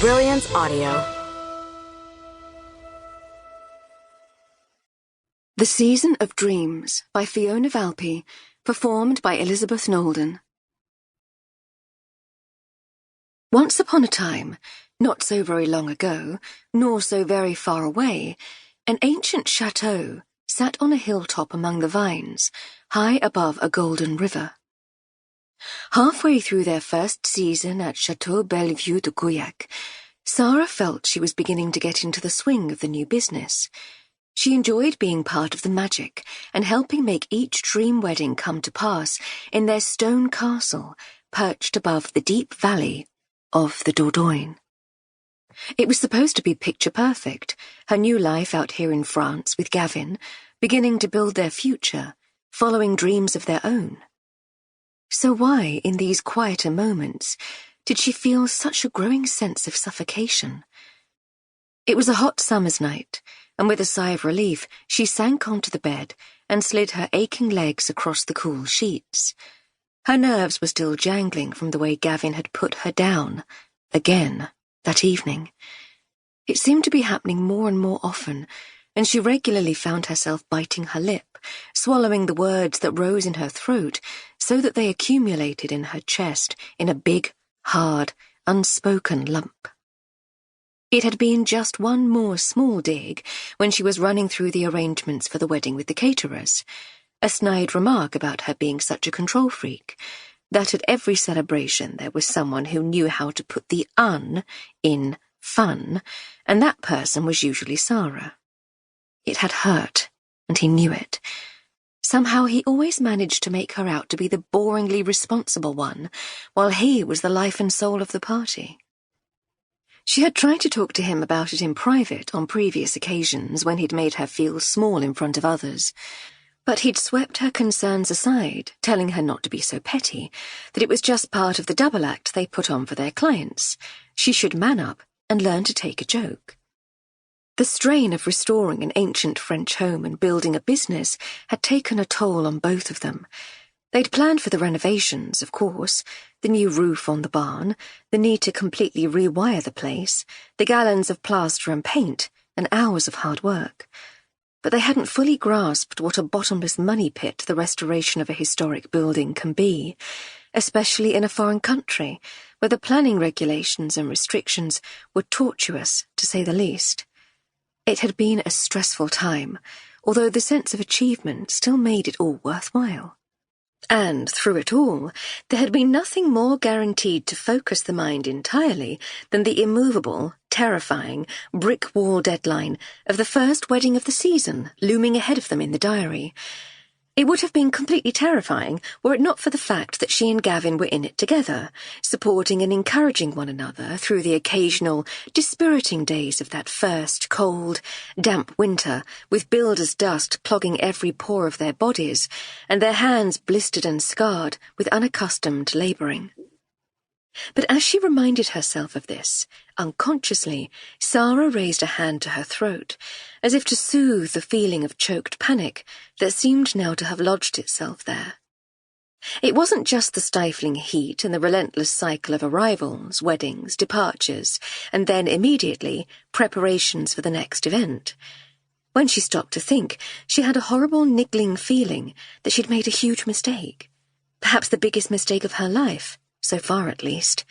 Brilliance Audio. The Season of Dreams by Fiona Valpy, performed by Elizabeth Nolden. Once upon a time, not so very long ago, nor so very far away, an ancient château sat on a hilltop among the vines, high above a golden river. Halfway through their first season at Château Bellevue de Gouillac, Sara felt she was beginning to get into the swing of the new business. She enjoyed being part of the magic and helping make each dream wedding come to pass in their stone castle perched above the deep valley of the Dordogne. It was supposed to be picture perfect, her new life out here in France with Gavin, beginning to build their future, following dreams of their own. So why, in these quieter moments, did she feel such a growing sense of suffocation? It was a hot summer's night, and with a sigh of relief, she sank onto the bed and slid her aching legs across the cool sheets. Her nerves were still jangling from the way Gavin had put her down, again, that evening. It seemed to be happening more and more often, and she regularly found herself biting her lip, swallowing the words that rose in her throat so that they accumulated in her chest in a big, hard, unspoken lump. It had been just one more small dig when she was running through the arrangements for the wedding with the caterers, a snide remark about her being such a control freak, that at every celebration there was someone who knew how to put the "un" in fun, and that person was usually Sara. It had hurt, and he knew it. Somehow he always managed to make her out to be the boringly responsible one, while he was the life and soul of the party. She had tried to talk to him about it in private on previous occasions when he'd made her feel small in front of others, but he'd swept her concerns aside, telling her not to be so petty, that it was just part of the double act they put on for their clients. She should man up and learn to take a joke. The strain of restoring an ancient French home and building a business had taken a toll on both of them. They'd planned for the renovations, of course, the new roof on the barn, the need to completely rewire the place, the gallons of plaster and paint, and hours of hard work. But they hadn't fully grasped what a bottomless money pit the restoration of a historic building can be, especially in a foreign country, where the planning regulations and restrictions were tortuous, to say the least. It had been a stressful time, although the sense of achievement still made it all worthwhile. And through it all, there had been nothing more guaranteed to focus the mind entirely than the immovable, terrifying, brick-wall deadline of the first wedding of the season looming ahead of them in the diary. It would have been completely terrifying were it not for the fact that she and Gavin were in it together, supporting and encouraging one another through the occasional, dispiriting days of that first cold, damp winter, with builder's dust clogging every pore of their bodies, and their hands blistered and scarred with unaccustomed labouring. But as she reminded herself of this, unconsciously, Sara raised a hand to her throat, as if to soothe the feeling of choked panic that seemed now to have lodged itself there. It wasn't just the stifling heat and the relentless cycle of arrivals, weddings, departures, and then immediately preparations for the next event. When she stopped to think, she had a horrible niggling feeling that she'd made a huge mistake, perhaps the biggest mistake of her life. So far at least.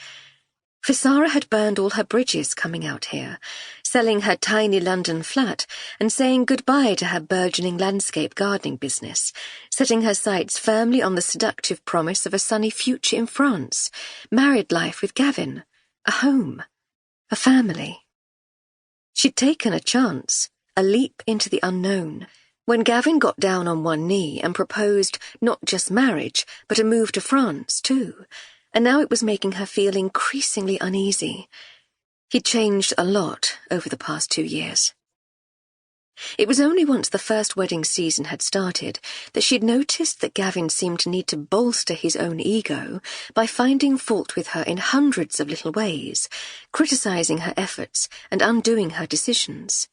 For Sara had burned all her bridges coming out here, selling her tiny London flat and saying goodbye to her burgeoning landscape gardening business, setting her sights firmly on the seductive promise of a sunny future in France, married life with Gavin, a home, a family. She'd taken a chance, a leap into the unknown, when Gavin got down on one knee and proposed not just marriage, but a move to France too. And now it was making her feel increasingly uneasy. He'd changed a lot over the past 2 years. It was only once the first wedding season had started that she'd noticed that Gavin seemed to need to bolster his own ego by finding fault with her in hundreds of little ways, criticising her efforts and undoing her decisions.